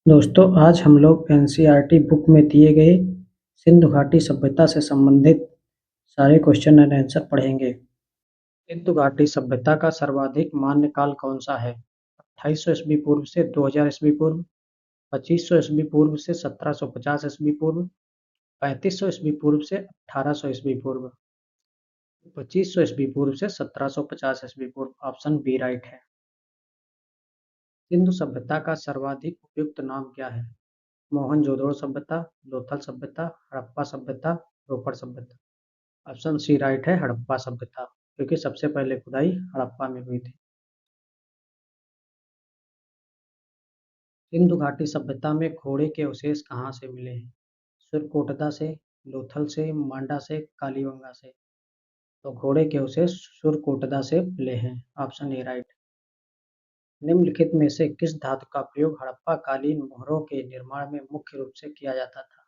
दोस्तों आज हम लोग एनसीईआरटी बुक में दिए गए सिंधु घाटी सभ्यता से संबंधित सारे क्वेश्चन एंड आंसर पढ़ेंगे। सिंधु घाटी सभ्यता का सर्वाधिक मान्य काल कौन सा है? 2800 ईस्वी पूर्व से 2000 ईस्वी पूर्व, 2500 ईस्वी पूर्व से 1750 ईस्वी पूर्व, 3500 ईस्वी पूर्व से 1800 ईस्वी पूर्व, 2500 ईस्वी पूर्व से 1750 ईस्वी पूर्व। ऑप्शन बी राइट है। सिंधु सभ्यता का सर्वाधिक उपयुक्त नाम क्या है? मोहनजोदड़ो सभ्यता, लोथल सभ्यता, हड़प्पा सभ्यता, रोपड़ सभ्यता। ऑप्शन सी राइट है, हड़प्पा सभ्यता, क्योंकि सबसे पहले खुदाई हड़प्पा में हुई थी। सिंधु घाटी सभ्यता में घोड़े के अवशेष कहाँ से मिले हैं? सुरकोटदा से, लोथल से, मांडा से, कालीबंगा से। तो घोड़े के अवशेष सुरकोटदा से मिले हैं। Option A right. निम्नलिखित में से किस धातु का प्रयोग हड़प्पा कालीन मोहरों के निर्माण में मुख्य रूप से किया जाता था?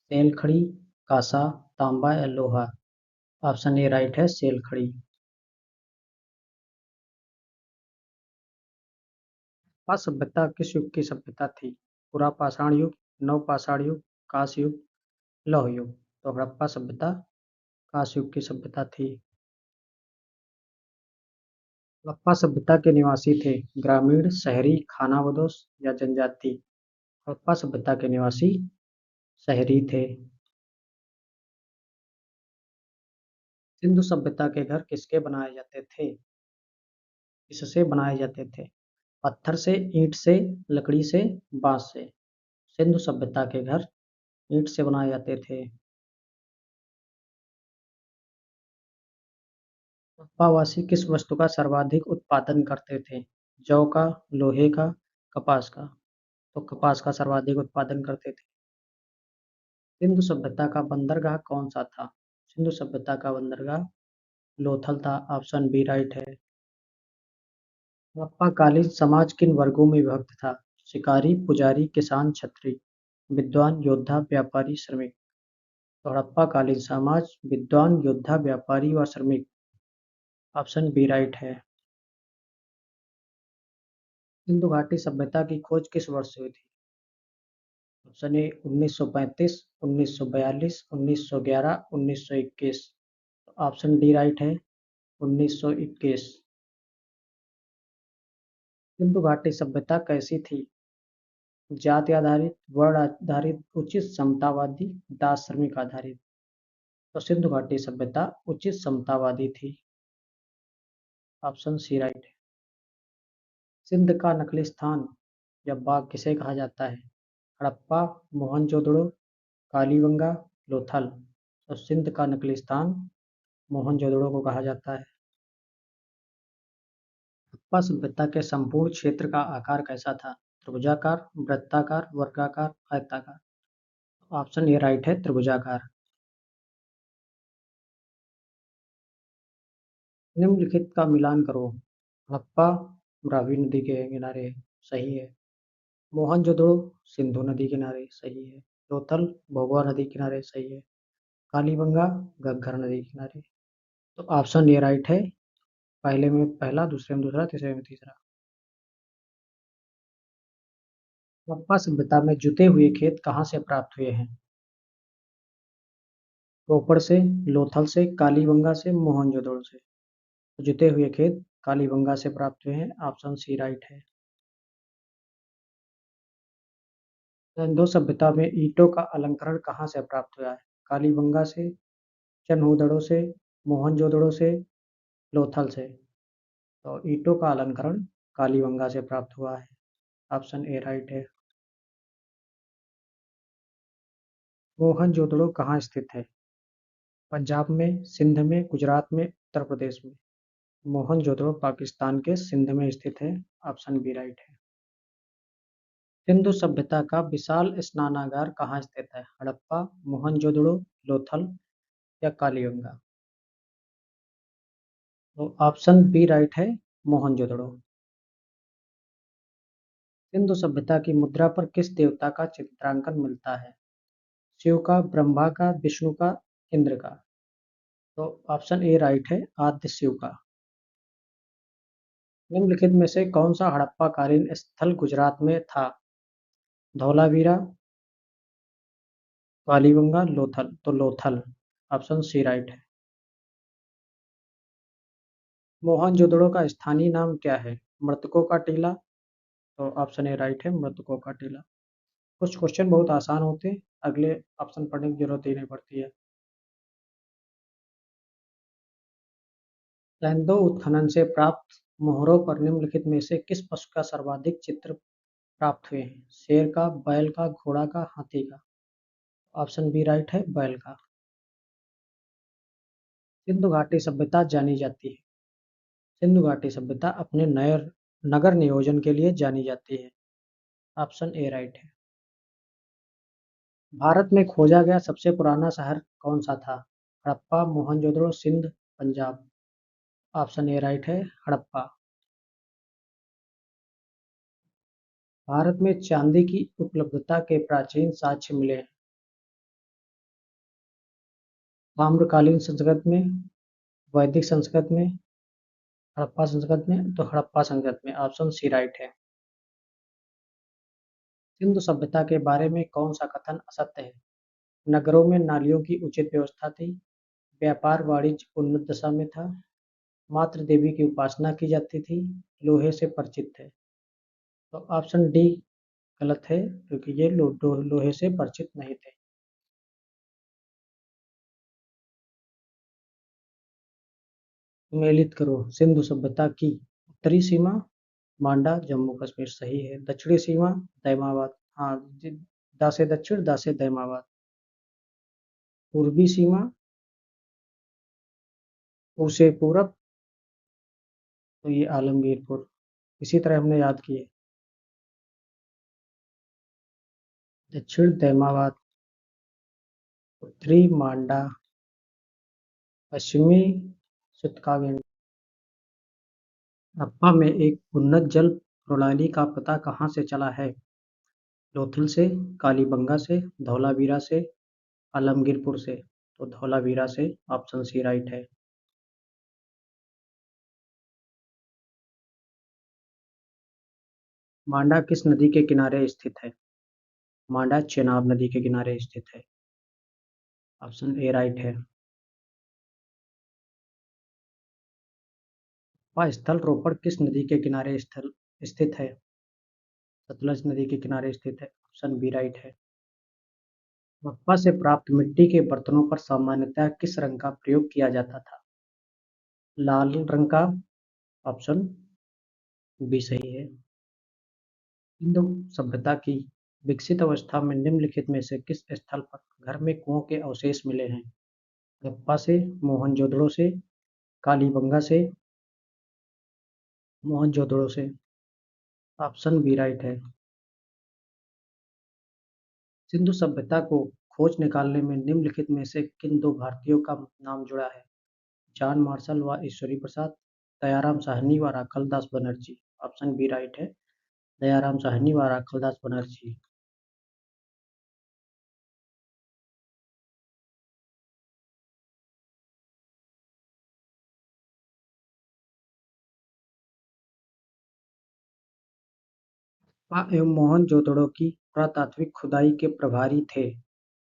सेल खड़ी, कांसा, तांबा या लोहा। ऑप्शन ए राइट है, सेल खड़ी। हड़प्पा सभ्यता किस युग की सभ्यता थी? पुरापाषाण युग, नवपाषाण युग, कांस्य युग, लौह युग। तो हड़प्पा सभ्यता कांस्य युग की सभ्यता थी। हड़प्पा सभ्यता के निवासी थे ग्रामीण, शहरी, खानाबदोश या जनजाति? हड़प्पा सभ्यता के निवासी शहरी थे। सिंधु सभ्यता के घर किसके बनाए जाते थे? किससे बनाए जाते थे? पत्थर से, ईंट से, लकड़ी से, बांस से। सिंधु सभ्यता के घर ईंट से बनाए जाते थे। हड़प्पावासी किस वस्तु का सर्वाधिक उत्पादन करते थे? जौ का, लोहे का, कपास का। तो कपास का सर्वाधिक उत्पादन करते थे। सिंधु सभ्यता का बंदरगाह कौन सा था? सिंधु सभ्यता का बंदरगाह लोथल था। ऑप्शन बी राइट है। हड़प्पाकालीन समाज किन वर्गों में विभक्त था? शिकारी, पुजारी, किसान, छत्री। विद्वान, योद्धा, व्यापारी, श्रमिक। तो हड़प्पाकालीन समाज विद्वान, योद्धा, व्यापारी व श्रमिक। ऑप्शन बी राइट है। सिंधु घाटी सभ्यता की खोज किस वर्ष हुई थी? Option A 1935, 1942, 1911, 1921। Option D right है, 1921। सिंधु घाटी सभ्यता कैसी थी? जाति आधारित, वर्ण आधारित, उचित समतावादी, दास श्रमिक आधारित। तो सिंधु घाटी सभ्यता उचित समतावादी थी। ऑप्शन सी राइट है। सिंध का नकली स्थान या बाग किसे कहा जाता है? हड़प्पा, मोहनजोदड़ो, कालीबंगा, लोथल। तो सिंध का नकली स्थान मोहनजोदड़ो को कहा जाता है। हड़प्पा सभ्यता के संपूर्ण क्षेत्र का आकार कैसा था? त्रिभुजाकार, वृत्ताकार, वर्गाकार, आयताकार। ऑप्शन ए राइट है, त्रिभुजाकार। निम्नलिखित का मिलान करो। हड़प्पा रावी नदी के किनारे, सही है। मोहनजोदड़ो सिंधु नदी किनारे, सही है। लोथल भभुआ नदी किनारे, सही है। कालीबंगा घग्गर नदी किनारे। तो ऑप्शन ए राइट है। पहले में पहला, दूसरे में दूसरा, तीसरे में तीसरा। हड़प्पा सभ्यता में जुते हुए खेत कहाँ से प्राप्त हुए हैं? रोपड़ से, लोथल से, कालीबंगा से, मोहनजोदड़ो से। तो जुते हुए खेत कालीबंगा से प्राप्त हुए हैं। ऑप्शन सी राइट है। सिंधु सभ्यता में ईंटों का अलंकरण कहाँ से प्राप्त हुआ है? कालीबंगा से, चनहूदड़ो से, मोहनजोदड़ो से, लोथल से। तो ईंटों का अलंकरण कालीबंगा से प्राप्त हुआ है। ऑप्शन ए राइट है। मोहनजोदड़ो कहाँ स्थित है? पंजाब में, सिंध में, गुजरात में, उत्तर प्रदेश में। मोहनजोदड़ो पाकिस्तान के सिंध में स्थित है। ऑप्शन बी राइट है। सिंधु सभ्यता का विशाल स्नानागार कहाँ स्थित है? हड़प्पा, मोहनजोदड़ो, लोथल या कालीबंगा। तो ऑप्शन बी राइट है, मोहनजोदड़ो। सिंधु सभ्यता की मुद्रा पर किस देवता का चित्रांकन मिलता है? शिव का, ब्रह्मा का, विष्णु का, इंद्र का। तो ऑप्शन ए राइट है, आद्य शिव का। निम्नलिखित में से कौन सा हड़प्पा कालीन स्थल गुजरात में था? धौलावीरा, कालीबंगा, लोथल, तो लोथल, ऑप्शन सी राइट है। मोहनजोदड़ो का स्थानीय नाम क्या है? मृतकों का टीला, तो ऑप्शन ए राइट है, मृतकों का टीला। कुछ क्वेश्चन बहुत आसान होते हैं, अगले ऑप्शन पढ़ने की जरूरत ही नहीं पड़ती है। लैंदो उत्खनन से प्राप्त मोहरों पर निम्नलिखित में से किस पशु का सर्वाधिक चित्र प्राप्त हुए हैं? शेर का, बैल का, घोड़ा का, हाथी का? ऑप्शन बी राइट है, बैल का। सिंधु घाटी सभ्यता जानी जाती है। सिंधु घाटी सभ्यता अपने नगर नियोजन के लिए जानी जाती है। ऑप्शन ए राइट है। भारत में खोजा गया सबसे पुराना शहर कौन सा था? Harappa, Mohenjodaro, Sindh, Punjab? Option A right है, हड़प्पा। भारत में चांदी की उपलब्धता के प्राचीन साक्ष्य मिले हैं। ताम्रकालीन संस्कृत में, वैदिक संस्कृत में, हड़प्पा संस्कृत में, तो हड़प्पा संस्कृत में, ऑप्शन सी राइट है। सिंधु सभ्यता के बारे में कौन सा कथन असत्य है? नगरों में नालियों की उचित व्यवस्था थी, व्यापार वाणिज्य उन्नत दशा में था, मात्र देवी की उपासना की जाती थी, लोहे से परिचित थे। तो ऑप्शन डी गलत है, क्योंकि ये लोहे से परिचित नहीं थे। सम्मिलित करो सिंधु सभ्यता की उत्तरी सीमा। मांडा, जम्मू कश्मीर सही है। दक्षिणी सीमा दैमाबाद, हाँ दा से दक्षिण, दा से दैमाबाद। पूर्वी सीमा पू से पूरब, तो ये आलमगीरपुर। इसी तरह हमने याद किए। दक्षिण दैमाबाद, उत्तरी मांडा, पश्चिमी सितकागेंड। हड़प्पा में एक उन्नत जल प्रणाली का पता कहाँ से चला है? लोथल से, कालीबंगा से, धौलावीरा से, आलमगीरपुर से? तो धौलावीरा से, ऑप्शन सी राइट है। मांडा किस नदी के किनारे स्थित है? मांडा चेनाब नदी के किनारे स्थित है। ऑप्शन ए राइट है। वह स्थल रोपड़ किस नदी के किनारे स्थल स्थित है? सतलज नदी के किनारे स्थित है। ऑप्शन बी राइट है। हड़प्पा से प्राप्त मिट्टी के बर्तनों पर सामान्यतः किस रंग का प्रयोग किया जाता था? लाल रंग का, ऑप्शन बी सही है। सिंधु सभ्यता की विकसित अवस्था में निम्नलिखित में से किस स्थल पर घर में कुओं के अवशेष मिले हैं? हड़प्पा से, मोहनजोदड़ो से, कालीबंगा से, मोहनजोदड़ो से? ऑप्शन बी राइट है। सिंधु सभ्यता को खोज निकालने में निम्नलिखित में से किन दो भारतीयों का नाम जुड़ा है? जॉन मार्शल व ईश्वरी प्रसाद, दयाराम साहनी व Rakhaldas Banerjee? Option B right है, दयाराम साहनी व राखलदास बनर्जी। एवं मोहनजोदड़ो की पुरातात्विक खुदाई के प्रभारी थे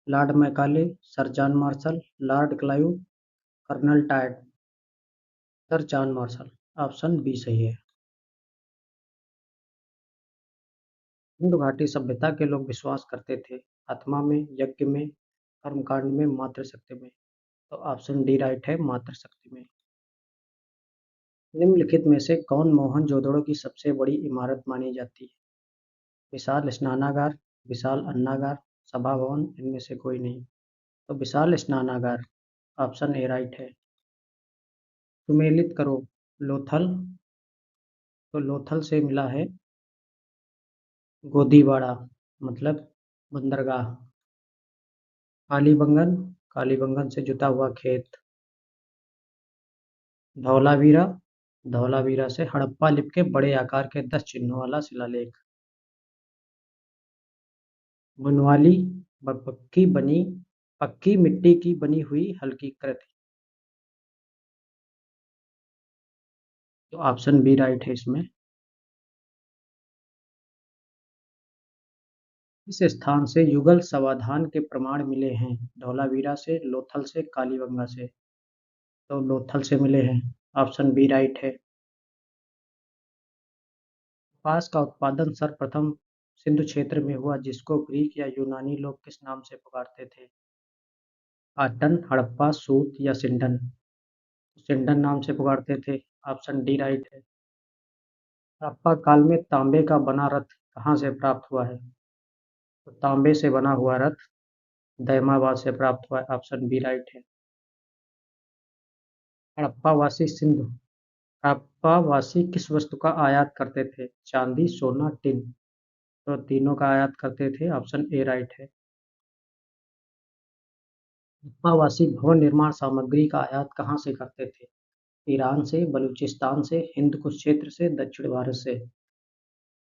lord Macaulay, sir John Marshall, lord Clive, colonel Tod? Sir John Marshall, option B सही है। सिंधु घाटी सभ्यता के लोग विश्वास करते थे आत्मा में, यज्ञ में, कर्मकांड में, मातृशक्ति में? तो ऑप्शन डी राइट है, मातृशक्ति में। निम्नलिखित में से कौन मोहनजोदड़ो की सबसे बड़ी इमारत मानी जाती है? विशाल स्नानागार, विशाल अन्नागार, सभा भवन, इनमें से कोई नहीं? तो विशाल स्नानागार, ऑप्शन ए राइट है। सुमेलित करो लोथल, तो लोथल से मिला है गोदीवाड़ा, मतलब बंदरगाह। कालीबंगन, कालीबंगन से जुता हुआ खेत। धौलावीरा, धौलावीरा से हड़प्पा लिपि के बड़े आकार के 10 चिन्हों वाला शिलालेख। बनवाली, पक्की मिट्टी की बनी हुई हल्की कृति। तो ऑप्शन बी राइट है इसमें। इस स्थान से युगल समाधान के प्रमाण मिले हैं। धौलावीरा से, लोथल से, कालीबंगा से। तो लोथल से मिले हैं। ऑप्शन बी राइट है। कपास का उत्पादन सर्वप्रथम सिंधु क्षेत्र में हुआ, जिसको ग्रीक या यूनानी लोग किस नाम से पुकारते थे? पाटन, हड़प्पा, सूत या सिंडन? सिंडन नाम से पुकारते थे। ऑप्शन डी राइट है। हड़प्पा काल में तांबे का बना रथ कहाँ से प्राप्त हुआ है? तो तांबे से बना हुआ रथ दहमाबाद से प्राप्त हुआ है। ऑप्शन बी राइट है। हड़प्पावासी सिंधु हड़प्पावासी किस वस्तु का आयात करते थे? चांदी, सोना, टिन? तो तीनों का आयात करते थे। ऑप्शन ए राइट है। हड़प्पावासी भवन निर्माण सामग्री का आयात कहाँ से करते थे? ईरान से, बलूचिस्तान से, हिंद कुश क्षेत्र से, दक्षिण भारत से?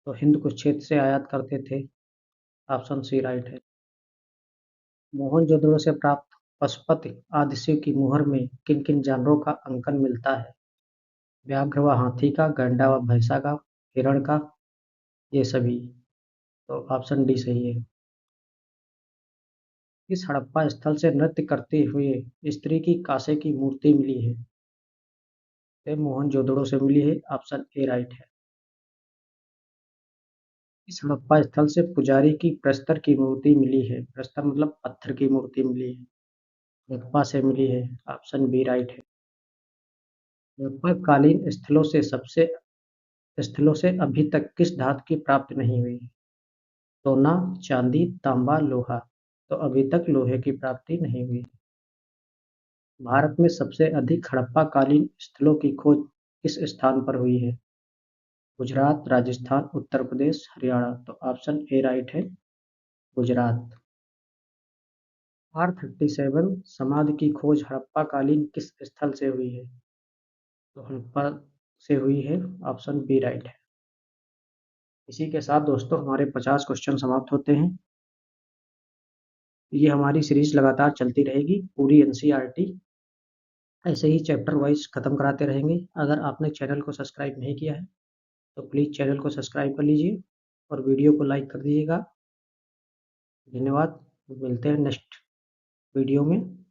तो हिंद कुश क्षेत्र से आयात करते थे। ऑप्शन सी राइट है। मोहनजोदड़ो से प्राप्त पशुपति आदिशिव की मुहर में किन किन जानवरों का अंकन मिलता है? व्याघ्र व हाथी का, गैंडा व भैंसा का, हिरण का, ये सभी? तो ऑप्शन डी सही है। इस हड़प्पा स्थल से नृत्य करते हुए स्त्री की कांसे की मूर्ति मिली है? ये मोहनजोदड़ो से मिली है। ऑप्शन ए राइट है। इस हड़प्पा स्थल से पुजारी की प्रस्तर की मूर्ति मिली है। प्रस्तर मतलब पत्थर की मूर्ति मिली है। हड़प्पा से मिली है। ऑप्शन बी राइट है। हड़प्पा कालीन स्थलों से अभी तक किस धातु की प्राप्ति नहीं हुई? सोना, चांदी, तांबा, लोहा? तो अभी तक लोहे की प्राप्ति नहीं हुई। भारत में सबसे अधिक हड़प्पा कालीन स्थलों की खोज किस स्थान पर हुई है? गुजरात, राजस्थान, उत्तर प्रदेश, हरियाणा? तो ऑप्शन ए राइट है। गुजरात। R37 समाधि की खोज हड़प्पा कालीन किस स्थल से हुई है? तो हड़प्पा से हुई है। ऑप्शन बी राइट है। इसी के साथ दोस्तों हमारे 50 क्वेश्चन समाप्त होते हैं। ये हमारी सीरीज लगातार चलती रहेगी। पूरी एनसीईआरटी ऐसे ही चैप्टर वाइज खत्म कराते रहेंगे। अगर आपने चैनल को सब्सक्राइब नहीं किया है तो प्लीज़ चैनल को सब्सक्राइब कर लीजिए और वीडियो को लाइक कर दीजिएगा। धन्यवाद। मिलते हैं नेक्स्ट वीडियो में।